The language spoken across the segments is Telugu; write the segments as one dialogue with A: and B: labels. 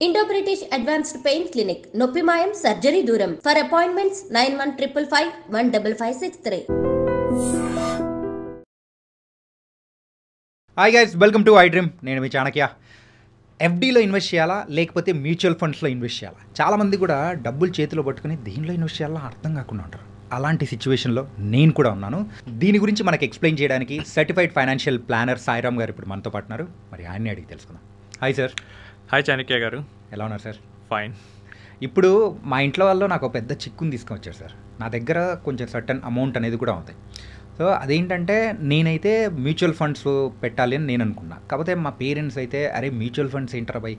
A: Indo-British Advanced Pain Clinic, Noppimayam Surgery Duram. For appointments 9155 15563.
B: Hi guys, welcome to I dream. నేను మీ చాణక్య. ఎఫ్డీలో ఇన్వెస్ట్ చేయాలా లేకపోతే మ్యూచువల్ ఫండ్స్లో ఇన్వెస్ట్ చేయాలా? చాలామంది కూడా డబ్బులు చేతిలో పట్టుకుని దేనిలో ఇన్వెస్ట్ చేయాలా అర్థం కాకుండా ఉంటారు. అలాంటి సిచ్యువేషన్లో నేను కూడా ఉన్నాను. దీని గురించి మనకి ఎక్స్ప్లెయిన్ చేయడానికి సర్టిఫైడ్ ఫైనాన్షియల్ ప్లానర్ సాయిరామ్ గారు ఇప్పుడు మనతో పాటున్నారు. మరి ఆయన్ని అడిగి తెలుసుకుందాం. Hi sir.
C: హాయ్ చాణక్య గారు.
B: ఎలా ఉన్నారు సార్?
C: ఫైన్.
B: ఇప్పుడు మా ఇంట్లో వాళ్ళు నాకు పెద్ద చిక్కుని తీసుకొచ్చారు సార్. నా దగ్గర కొంచెం సర్టన్ అమౌంట్ అనేది కూడా ఉంది. సో అదేంటంటే నేనైతే మ్యూచువల్ ఫండ్స్ పెట్టాలి అని నేను అనుకున్నా. కాకపోతే మా పేరెంట్స్ అయితే అరే మ్యూచువల్ ఫండ్స్ ఏంటరా బై,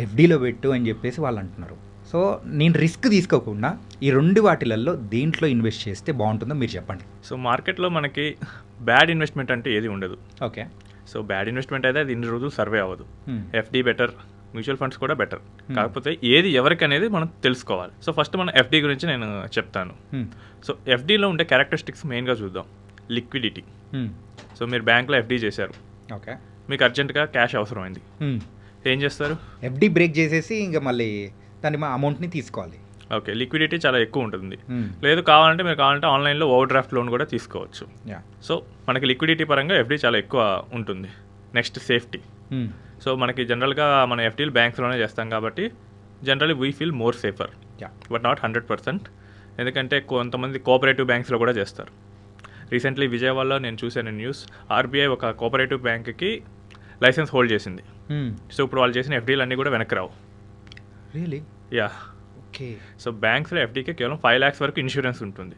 B: ఎఫ్డీలో పెట్టు అని చెప్పేసి వాళ్ళు అంటున్నారు. సో నేను రిస్క్ తీసుకోకుండా ఈ రెండు వాటిలలో దేంట్లో ఇన్వెస్ట్ చేస్తే బాగుంటుందో మీరు చెప్పండి.
C: సో మార్కెట్లో మనకి బ్యాడ్ ఇన్వెస్ట్మెంట్ అంటే ఏది ఉండదు.
B: ఓకే.
C: సో బ్యాడ్ ఇన్వెస్ట్మెంట్ అయితే అది ఇన్ని రోజులు సర్వే అవ్వదు. ఎఫ్డీ బెటర్, మ్యూచువల్ ఫండ్స్ కూడా బెటర్. కాకపోతే ఏది ఎవరికి అనేది మనం తెలుసుకోవాలి. సో ఫస్ట్ మనం ఎఫ్డీ గురించి నేను చెప్తాను. సో ఎఫ్డీలో ఉండే క్యారెక్టరిస్టిక్స్ మెయిన్గా చూద్దాం. లిక్విడిటీ. సో మీరు బ్యాంక్లో ఎఫ్డీ చేశారు,
B: ఓకే,
C: మీకు అర్జెంటుగా క్యాష్ అవసరమైంది, ఏం చేస్తారు?
B: ఎఫ్డీ బ్రేక్ చేసేసి ఇంకా మళ్ళీ దాని మా అమౌంట్ని తీసుకోవాలి.
C: ఓకే, లిక్విడిటీ చాలా ఎక్కువ ఉంటుంది. లేదు కావాలంటే మీరు ఆన్లైన్లో ఓవర్ డ్రాఫ్ట్ లోన్ కూడా తీసుకోవచ్చు. సో మనకి లిక్విడిటీ పరంగా ఎఫ్డీ చాలా ఎక్కువ ఉంటుంది. Next safety. సో మనకి జనరల్గా మన ఎఫ్డీలు బ్యాంక్స్లోనే చేస్తాం కాబట్టి generally we feel more safer, but not 100%. ఎందుకంటే కొంతమంది కోఆపరేటివ్ బ్యాంక్స్లో కూడా చేస్తారు. రీసెంట్లీ విజయవాడలో నేను చూశాను న్యూస్, ఆర్బీఐ ఒక కోఆపరేటివ్ బ్యాంక్కి లైసెన్స్ హోల్డ్ చేసింది. సో ఇప్పుడు వాళ్ళు చేసిన ఎఫ్డీలు అన్నీ కూడా వెనక్కి రావు.
B: రియలీ?
C: యా.
B: ఓకే.
C: సో బ్యాంక్స్లో ఎఫ్డీకి కేవలం 5 lakhs వరకు ఇన్సూరెన్స్ ఉంటుంది.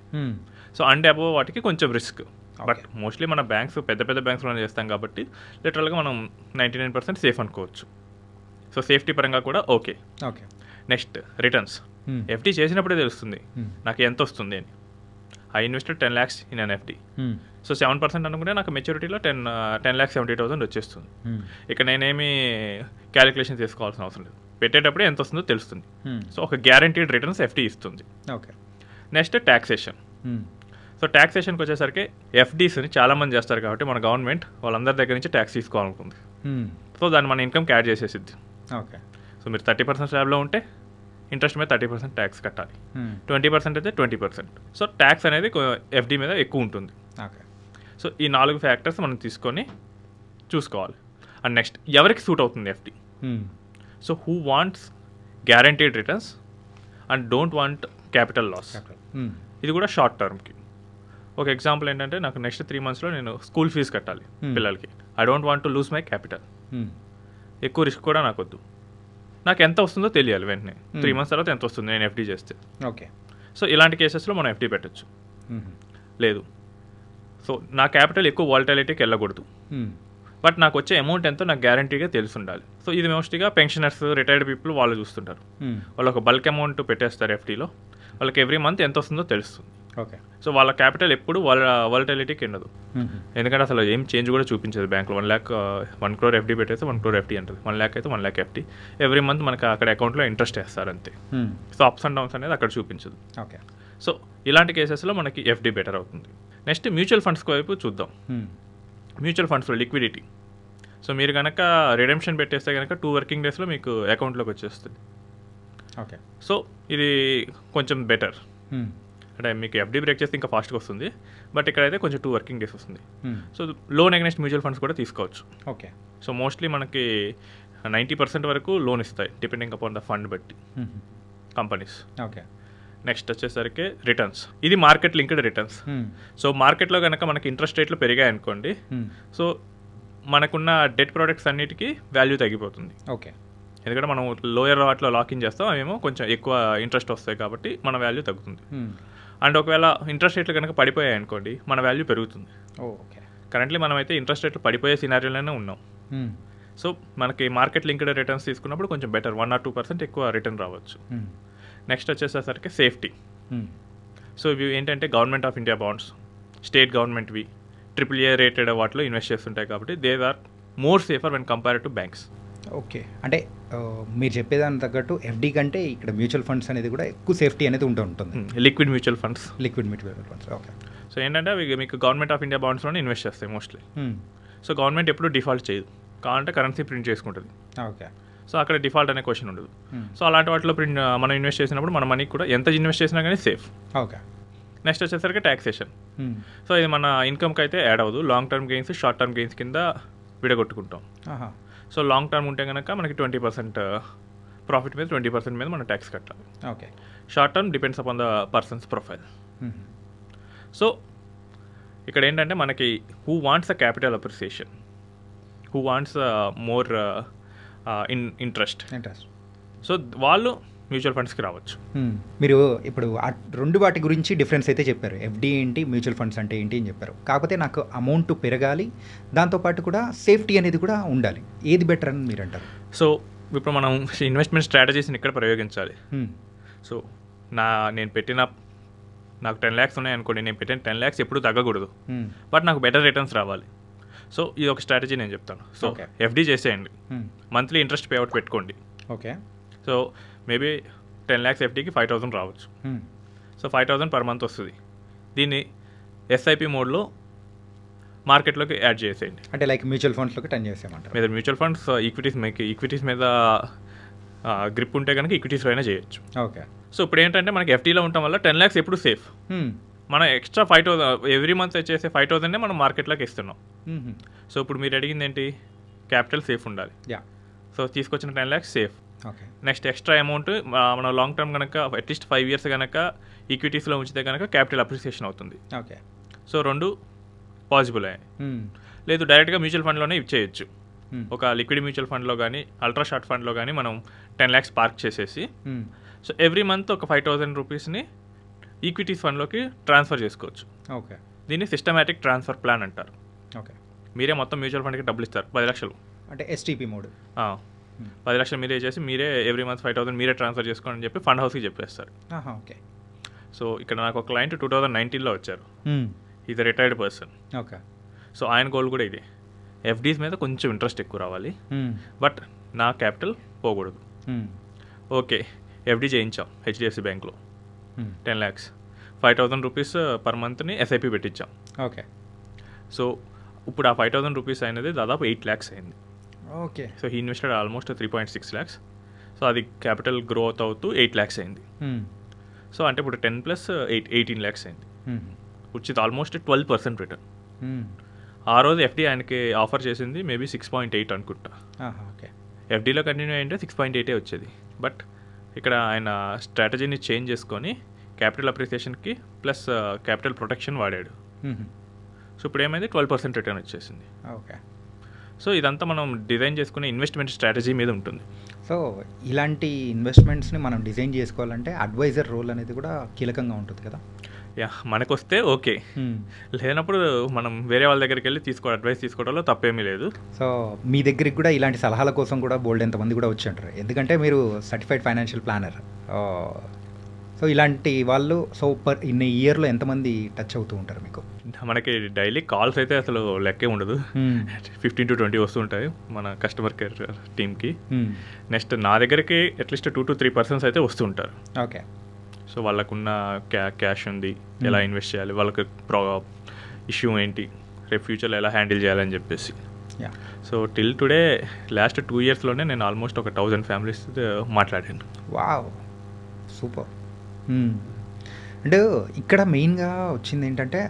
C: సో అండ్ అబోవ్ వాటికి కొంచెం రిస్క్. బట్ మోస్ట్లీ మన బ్యాంక్స్ పెద్ద పెద్ద బ్యాంక్స్లోనే చేస్తాం కాబట్టి లిటరల్గా మనం 99% సేఫ్ అనుకోవచ్చు. సో సేఫ్టీ పరంగా కూడా okay.
B: Okay.
C: Next returns. FD చేసినప్పుడే తెలుస్తుంది నాకు ఎంత వస్తుంది అని. I invested 10 lakhs in an FD. So 7% అనుకుంటే నాకు మెచ్యూరిటీలో 10,70,000 వచ్చేస్తుంది. ఇక నేనేమి క్యాలిక్యులేషన్ చేసుకోవాల్సిన అవసరం లేదు. పెట్టేటప్పుడే ఎంత వస్తుందో తెలుస్తుంది. సో ఒక గ్యారంటీడ్ రిటర్న్స్ ఎఫ్డీ ఇస్తుంది.
B: ఓకే.
C: Next taxation. సో ట్యాక్సేషన్కి వచ్చేసరికి ఎఫ్డీస్ని చాలామంది చేస్తారు కాబట్టి మన గవర్నమెంట్ వాళ్ళందరి దగ్గర నుంచి ట్యాక్స్ తీసుకోవాలనుకుంది. సో దాన్ని మన ఇన్కమ్కి యాడ్ చేసేసిద్ది.
B: ఓకే.
C: సో మీరు 30% స్లాబ్లో ఉంటే ఇంట్రెస్ట్ మీద 30% ట్యాక్స్ కట్టాలి. 20% అయితే 20%. సో ట్యాక్స్ అనేది ఎఫ్డీ మీద ఎక్కువ ఉంటుంది.
B: ఓకే.
C: సో ఈ 4 ఫ్యాక్టర్స్ మనం తీసుకొని చూసుకోవాలి. అండ్ నెక్స్ట్ ఎవరికి సూట్ అవుతుంది FD? So who wants guaranteed returns and don't want capital loss. ఇది కూడా షార్ట్ టర్మ్కి. ఒక ఎగ్జాంపుల్ ఏంటంటే నాకు నెక్స్ట్ 3 monthsలో నేను స్కూల్ ఫీజు కట్టాలి పిల్లలకి. I don't want to lose my capital. ఎక్కువ రిస్క్ కూడా నాకు వద్దు. నాకు ఎంత వస్తుందో తెలియాలి వెంటనే. 3 months తర్వాత ఎంత వస్తుంది నేను ఎఫ్డీ చేస్తే.
B: ఓకే.
C: సో ఇలాంటి కేసెస్లో మనం ఎఫ్డీ పెట్టచ్చు. లేదు, సో నా క్యాపిటల్ ఎక్కువ వాలటిలిటీకి వెళ్ళకూడదు, బట్ నాకు వచ్చే అమౌంట్ ఎంతో నాకు గ్యారంటీగా తెలిసి ఉండాలి. సో ఇది మోస్ట్లీగా పెన్షనర్స్, రిటైర్డ్ పీపుల్ వాళ్ళు చూస్తుంటారు. వాళ్ళు ఒక బల్క్ అమౌంట్ పెట్టేస్తారు ఎఫ్డీలో. వాళ్ళకి ఎవ్రీ మంత్ ఎంత వస్తుందో తెలుస్తుంది.
B: ఓకే.
C: సో వాళ్ళ క్యాపిటల్ ఎప్పుడు వాలటిలిటీకి ఉండదు. ఎందుకంటే అసలు ఏం చేంజ్ కూడా చూపించదు బ్యాంక్లో. 1 crore ఎఫ్డీ పెట్టేస్తే 1 crore ఎఫ్డీ అంటుంది. 1 lakh అయితే 1 lakh ఎఫ్డీ. ఎవ్రీ మంత్ మనకి అక్కడ అకౌంట్లో ఇంట్రెస్ట్ వేస్తారు అంతే. సో అప్స్ అండ్ డౌన్స్ అనేది అక్కడ చూపించదు.
B: ఓకే.
C: సో ఇలాంటి కేసెస్లో మనకి ఎఫ్డీ బెటర్ అవుతుంది. నెక్స్ట్ మ్యూచువల్ ఫండ్స్ వైపు చూద్దాం. మ్యూచువల్ ఫండ్స్లో లిక్విడిటీ. సో మీరు కనుక రిడెంప్షన్ పెట్టేస్తే కనుక 2 working daysలో మీకు అకౌంట్లోకి వచ్చేస్తుంది.
B: ఓకే.
C: సో ఇది కొంచెం బెటర్. అంటే మీకు ఎఫ్డీ బ్రేక్ చేస్తే ఇంకా ఫాస్ట్గా వస్తుంది, బట్ ఇక్కడైతే కొంచెం 2 working days వస్తుంది. So loan against mutual funds కూడా తీసుకోవచ్చు.
B: ఓకే.
C: సో మోస్ట్లీ మనకి 90% వరకు లోన్ ఇస్తాయి డిపెండింగ్ అపాన్ ద ఫండ్ బట్టి కంపెనీస్.
B: ఓకే.
C: నెక్స్ట్ వచ్చేసరికి రిటర్న్స్. ఇది మార్కెట్ లింక్డ్ రిటర్న్స్. సో మార్కెట్లో కనుక మనకి ఇంట్రెస్ట్ రేట్లు పెరిగాయి అనుకోండి, సో మనకున్న డెట్ ప్రోడక్ట్స్ అన్నిటికీ వాల్యూ తగ్గిపోతుంది.
B: ఓకే.
C: ఎందుకంటే మనం లోయర్ వాటిలో లాకిన్ చేస్తాం, అవేమో కొంచెం ఎక్కువ ఇంట్రెస్ట్ వస్తాయి కాబట్టి మన వాల్యూ తగ్గుతుంది. అండ్ ఒకవేళ ఇంట్రెస్ట్ రేట్లు కనుక పడిపోయాయి అనుకోండి మన వాల్యూ పెరుగుతుంది.
B: ఓకే.
C: కరెంట్లీ మనమైతే ఇంట్రెస్ట్ రేట్లు పడిపోయే సినారియోలోనే ఉన్నాం. సో మనకి మార్కెట్ లింక్డ్ రిటర్న్స్ తీసుకున్నప్పుడు కొంచెం బెటర్, 1 or 2% ఎక్కువ రిటర్న్ రావచ్చు. నెక్స్ట్ వచ్చేసరికి సేఫ్టీ. సో ఇవి ఏంటంటే government of India bonds, state గవర్నమెంట్వి, AAA రేటెడ్ వాటిలో ఇన్వెస్ట్ చేస్తుంటాయి కాబట్టి they are more safer when compare to banks.
B: Okay. అంటే మీరు చెప్పేదాన్ని తగ్గట్టు ఎఫ్డీ కంటే ఇక్కడ మ్యూచువల్ ఫండ్స్ అనేది కూడా ఎక్కువ సేఫ్టీ అనేది ఉంటుంది.
C: Liquid mutual funds.
B: Okay.
C: So ఏంటంటే అవి మీకు గవర్నమెంట్ ఆఫ్ ఇండియా బాండ్స్లోనే ఇన్వెస్ట్ చేస్తాయి మోస్ట్లీ. సో గవర్నమెంట్ ఎప్పుడు డిఫాల్ట్ చేయదు, కావాలంటే కరెన్సీ ప్రింట్ చేసుకుంటుంది.
B: ఓకే.
C: సో అక్కడ డిఫాల్ట్ అనే క్వశ్చన్ ఉండదు. సో అలాంటి వాటిలో మనం ఇన్వెస్ట్ చేసినప్పుడు మన మనీ కూడా ఎంత ఇన్వెస్ట్ చేసినా కానీ సేఫ్.
B: ఓకే.
C: నెక్స్ట్ వచ్చేసరికి ట్యాక్సేషన్. సో ఇది మన ఇన్కమ్కి అయితే యాడ్ అవ్వదు. Long term gains, short term gains కింద విడగొట్టుకుంటాం. సో లాంగ్ టర్మ్ ఉంటే కనుక మనకి 20% ప్రాఫిట్ మీద 20% మీద మనం ట్యాక్స్ కట్టాలి.
B: Okay.
C: Short term depends upon the persons profile. So ఇక్కడ ఏంటంటే మనకి who wants a capital appreciation, who wants more interest, so వాళ్ళు మ్యూచువల్ ఫండ్స్కి రావచ్చు.
B: మీరు ఇప్పుడు రెండు వాటి గురించి డిఫరెన్స్ అయితే చెప్పారు, ఎఫ్డి ఏంటి, మ్యూచువల్ ఫండ్స్ అంటే ఏంటి అని చెప్పారు. కాకపోతే నాకు అమౌంట్ పెరగాలి, దాంతోపాటు కూడా సేఫ్టీ అనేది కూడా ఉండాలి, ఏది బెటర్ అని మీరు అంటారు?
C: సో ఇప్పుడు మనం ఇన్వెస్ట్మెంట్ స్ట్రాటజీస్ని ఇక్కడ ప్రయోగించాలి. సో నేను పెట్టిన నాకు 10 lakhs ఉన్నాయనుకోండి, నేను పెట్టిన 10 lakhs ఎప్పుడు తగ్గకూడదు, బట్ నాకు బెటర్ రిటర్న్స్ రావాలి. సో ఇది ఒక స్ట్రాటజీ నేను చెప్తాను. సో ఎఫ్డి చేసేయండి, మంత్లీ ఇంట్రెస్ట్ పేఅవుట్ పెట్టుకోండి.
B: ఓకే.
C: సో మేబీ 10 lakhs ఎఫ్డీకి 5,000 రావచ్చు. సో 5,000 పర్ మంత్ వస్తుంది. దీన్ని ఎస్ఐపి మోడ్లో మార్కెట్లోకి యాడ్ చేసేయండి.
B: అంటే లైక్ మ్యూచువల్ ఫండ్స్లోకి టర్న్ చేసేయమంటారు.
C: మీద మ్యూచువల్ ఫండ్స్ ఈక్విటీస్ మీద గ్రిప్ ఉంటే కనుక ఈక్విటీస్లో అయినా చేయొచ్చు.
B: ఓకే.
C: సో ఇప్పుడు ఏంటంటే మనకి ఎఫ్డీలో ఉండటం వల్ల 10 lakhs ఎప్పుడు సేఫ్. మనం ఎక్స్ట్రా 5,000 ఎవ్రీ మంత్ చేసే 5,000 మనం మార్కెట్లోకి ఇస్తున్నాం. సో ఇప్పుడు మీరు అడిగింది ఏంటి, క్యాపిటల్ సేఫ్ ఉండాలి. సో తీసుకొచ్చిన 10 lakhs safe.
B: Okay.
C: Next extra amount మనం లాంగ్ టర్మ్ కనుక అట్లీస్ట్ 5 years కనుక ఈక్విటీస్లో ఉంచితే కనుక క్యాపిటల్ అప్రిసియేషన్ అవుతుంది.
B: ఓకే.
C: సో రెండు పాసిబుల్ అయ్యాయి. లేదు డైరెక్ట్గా మ్యూచువల్ ఫండ్లోనే ఇచ్చేయచ్చు. ఒక లిక్విడ్ మ్యూచువల్ ఫండ్లో కానీ అల్ట్రా షార్ట్ ఫండ్లో కానీ మనం 10 lakhs పార్క్ చేసేసి సో ఎవ్రీ మంత్ ఒక 5,000 రూపీస్ని ఈక్విటీస్ ఫండ్లోకి ట్రాన్స్ఫర్ చేసుకోవచ్చు.
B: ఓకే.
C: దీన్ని సిస్టమాటిక్ ట్రాన్స్ఫర్ ప్లాన్ అంటారు.
B: ఓకే.
C: మీరే మొత్తం మ్యూచువల్ ఫండ్కి డబ్బులు ఇస్తారు, 10 lakhs.
B: అంటే ఎస్టీపీ మోడ్.
C: 10 lakhs మీరే చేసి మీరే ఎవ్రీ మంత్ 5,000 మీరే ట్రాన్స్ఫర్ చేసుకోండి అని చెప్పి ఫండ్ హౌస్కి చెప్పేస్తారు.
B: ఓకే.
C: సో ఇక్కడ నాకు ఒక క్లయింట్ 2019లో వచ్చారు. Is retired person.
B: Okay.
C: So ఆయన గోల్ కూడా ఇదే, ఎఫ్డీస్ మీద కొంచెం ఇంట్రెస్ట్ ఎక్కువ రావాలి, బట్ నా క్యాపిటల్ పోకూడదు. ఓకే. ఎఫ్డీ చేయించాం హెచ్డిఎఫ్సి బ్యాంక్లో 10 lakhs, 5,000 రూపీస్ పర్ మంత్ని ఎస్ఐపి పెట్టించాం.
B: ఓకే.
C: సో ఇప్పుడు ఆ 5,000 రూపీస్ అయినది దాదాపు 8 lakhs అయింది.
B: Okay.
C: So he invested almost 3.6 lakhs. సో అది క్యాపిటల్ గ్రోత్ అవుతూ 8 lakhs అయింది. సో అంటే ఇప్పుడు 10 + 8 18 lakhs అయింది, విచ్ ఇస్ ఆల్మోస్ట్ 12% రిటర్న్. ఆ రోజు ఎఫ్డీ ఆయనకి ఆఫర్ చేసింది మేబీ 6.8 అనుకుంటా.
B: ఓకే.
C: ఎఫ్డీలో కంటిన్యూ అయ్యింటే 6.8 వచ్చేది, బట్ ఇక్కడ ఆయన స్ట్రాటజీని చేంజ్ చేసుకొని క్యాపిటల్ అప్రిసియేషన్కి ప్లస్ క్యాపిటల్ ప్రొటెక్షన్ వాడాడు. సో ఇప్పుడు ఏమైంది, 12% రిటర్న్ వచ్చేసింది.
B: ఓకే.
C: సో ఇదంతా మనం డిజైన్ చేసుకునే ఇన్వెస్ట్మెంట్ స్ట్రాటజీ మీద ఉంటుంది.
B: సో ఇలాంటి ఇన్వెస్ట్మెంట్స్ని మనం డిజైన్ చేసుకోవాలంటే అడ్వైజర్ రోల్ అనేది కూడా కీలకంగా ఉంటుంది కదా.
C: మనకు వస్తే ఓకే, లేనప్పుడు మనం వేరే వాళ్ళ దగ్గరికి వెళ్ళి అడ్వైస్ తీసుకోవడంలో తప్పేమీ లేదు.
B: సో మీ దగ్గరికి కూడా ఇలాంటి సలహాల కోసం కూడా బోల్డ్ ఎంతమంది కూడా వచ్చి ఉంటారు, ఎందుకంటే మీరు సర్టిఫైడ్ ఫైనాన్షియల్ ప్లానర్. సో ఇలాంటి వాళ్ళు ఇన్ని ఇయర్లో ఎంతమంది టచ్ అవుతూ ఉంటారు మీకు?
C: మనకి డైలీ కాల్స్ అయితే అసలు లెక్కే ఉండదు, 15 to 20 వస్తూ ఉంటాయి మన కస్టమర్ కేర్ టీమ్కి. నెక్స్ట్ నా దగ్గరికి అట్లీస్ట్ 2 to 3 persons అయితే వస్తూ ఉంటారు.
B: ఓకే.
C: సో వాళ్ళకున్న క్యాష్ ఉంది, ఎలా ఇన్వెస్ట్ చేయాలి, వాళ్ళకి ఇష్యూ ఏంటి, రేపు ఫ్యూచర్లో ఎలా హ్యాండిల్ చేయాలని చెప్పేసి. సో టిల్ టుడే లాస్ట్ 2 yearsలోనే నేను ఆల్మోస్ట్ ఒక 1000 families మాట్లాడాను.
B: Wow, super. అండ్ ఇక్కడ మెయిన్గా వచ్చింది ఏంటంటే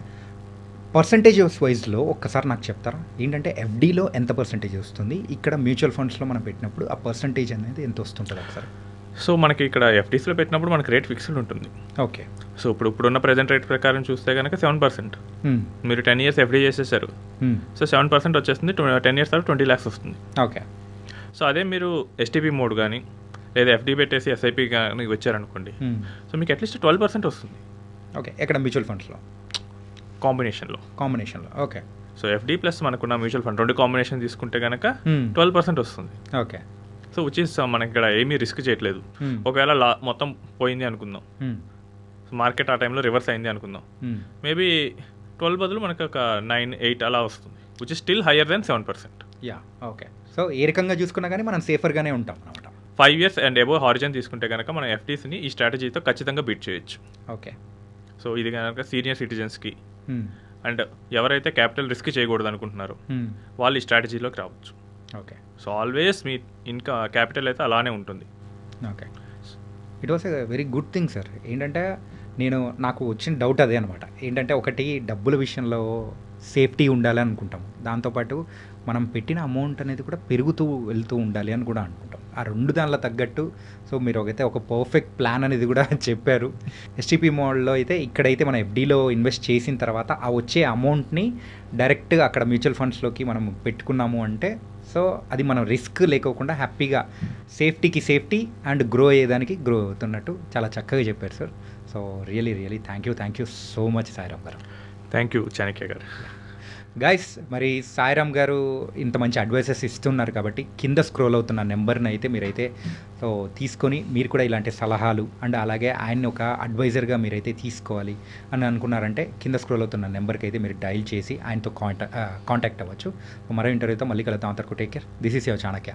B: పర్సంటేజ్ వైజ్లో ఒక్కసారి నాకు చెప్తారా, ఏంటంటే ఎఫ్డీలో ఎంత పర్సంటేజ్ వస్తుంది, ఇక్కడ మ్యూచువల్ ఫండ్స్లో మనం పెట్టినప్పుడు ఆ పర్సంటేజ్ అనేది ఎంత వస్తుంటుంది ఒకసారి?
C: సో మనకి ఇక్కడ ఎఫ్డీస్లో పెట్టినప్పుడు మనకి రేట్ ఫిక్స్డ్ ఉంటుంది.
B: ఓకే.
C: సో ఇప్పుడున్న ప్రజెంట్ రేట్ ప్రకారం చూస్తే కనుక 7%. మీరు 10 years ఎఫ్డీ చేసేసారు, సో 7% వచ్చేస్తుంది. 10 years తర్వాత 20 lakhs వస్తుంది.
B: ఓకే.
C: సో అదే మీరు ఎస్టీపీ మోడ్ కానీ లేదా ఎఫ్డీ పెట్టేసి ఎస్ఐపి కానీ వచ్చారనుకోండి, సో మీకు అట్లీస్ట్ 12% వస్తుంది.
B: ఓకే. ఎక్కడ మ్యూచువల్ ఫండ్స్లో
C: కాంబినేషన్లో.
B: ఓకే.
C: సో ఎఫ్డీ ప్లస్ మనకున్న మ్యూచువల్ ఫండ్ రెండు కాంబినేషన్ తీసుకుంటే కనుక 12% వస్తుంది.
B: ఓకే.
C: సో విచ్ ఇస్ మనకి ఇక్కడ ఏమీ రిస్క్ చేయట్లేదు. ఒకవేళ మొత్తం పోయింది అనుకుందాం, మార్కెట్ ఆ టైంలో రివర్స్ అయింది అనుకుందాం, మేబీ 12 బదులు మనకు ఒక 9, 8 అలా వస్తుంది, which is still higher than 7%.
B: Okay. So ఏ రకంగా చూసుకున్నా కానీ మనం సేఫర్గానే ఉంటాం అనమాట.
C: 5 years అండ్ అబోవ్ హారిజన్ తీసుకుంటే కనుక మనం ఎఫ్డీస్ని ఈ స్ట్రాటజీతో ఖచ్చితంగా బీట్ చేయొచ్చు.
B: ఓకే.
C: సో ఇది కనుక సీనియర్ సిటిజన్స్కి అండ్ ఎవరైతే క్యాపిటల్ రిస్క్ చేయకూడదు అనుకుంటున్నారో వాళ్ళు ఈ స్ట్రాటజీలోకి రావచ్చు.
B: ఓకే.
C: సో ఆల్వేస్ మీ క్యాపిటల్ అయితే అలానే ఉంటుంది.
B: Okay. It was a very good thing sir. ఏంటంటే నాకు వచ్చిన డౌట్ అదే అనమాట. ఏంటంటే ఒకటి డబ్బుల విషయంలో సేఫ్టీ ఉండాలి అనుకుంటాం, దాంతోపాటు మనం పెట్టిన అమౌంట్ అనేది కూడా పెరుగుతూ వెళ్తూ ఉండాలి అని కూడా అనుకుంటాం. ఆ రెండు దానిలో తగ్గట్టు సో మీరు ఒక పర్ఫెక్ట్ ప్లాన్ అనేది కూడా చెప్పారు. ఎస్టీపీ మోడల్లో అయితే ఇక్కడైతే మనం ఎఫ్డీలో ఇన్వెస్ట్ చేసిన తర్వాత ఆ వచ్చే అమౌంట్ని డైరెక్ట్గా అక్కడ మ్యూచువల్ ఫండ్స్లోకి మనం పెట్టుకున్నాము అంటే సో అది మనం రిస్క్ లేకోకుండా హ్యాపీగా సేఫ్టీ అండ్ గ్రో అయ్యేదానికి గ్రో అవుతున్నట్టు చాలా చక్కగా చెప్పారు sir. So really thank you so much Sairam గారు.
C: థ్యాంక్ యూ చాణక్య గారు.
B: గైస్, మరి సాయిరామ్ గారు ఇంత మంచి అడ్వైసెస్ ఇస్తున్నారు కాబట్టి కింద స్క్రోల్ అవుతున్న నెంబర్ని అయితే మీరైతే సో తీసుకొని మీరు కూడా ఇలాంటి సలహాలు అండ్ అలాగే ఆయన్ని ఒక అడ్వైజర్గా మీరైతే తీసుకోవాలి అని అనుకున్నారంటే కింద స్క్రోల్ అవుతున్న నెంబర్కి అయితే మీరు డైల్ చేసి ఆయనతో కాంటాక్ట్ అవ్వచ్చు. మరో ఇంటర్వ్యూతో మళ్ళీ కలుద్దాం. అంతవరకు take care. This is your Chanakya.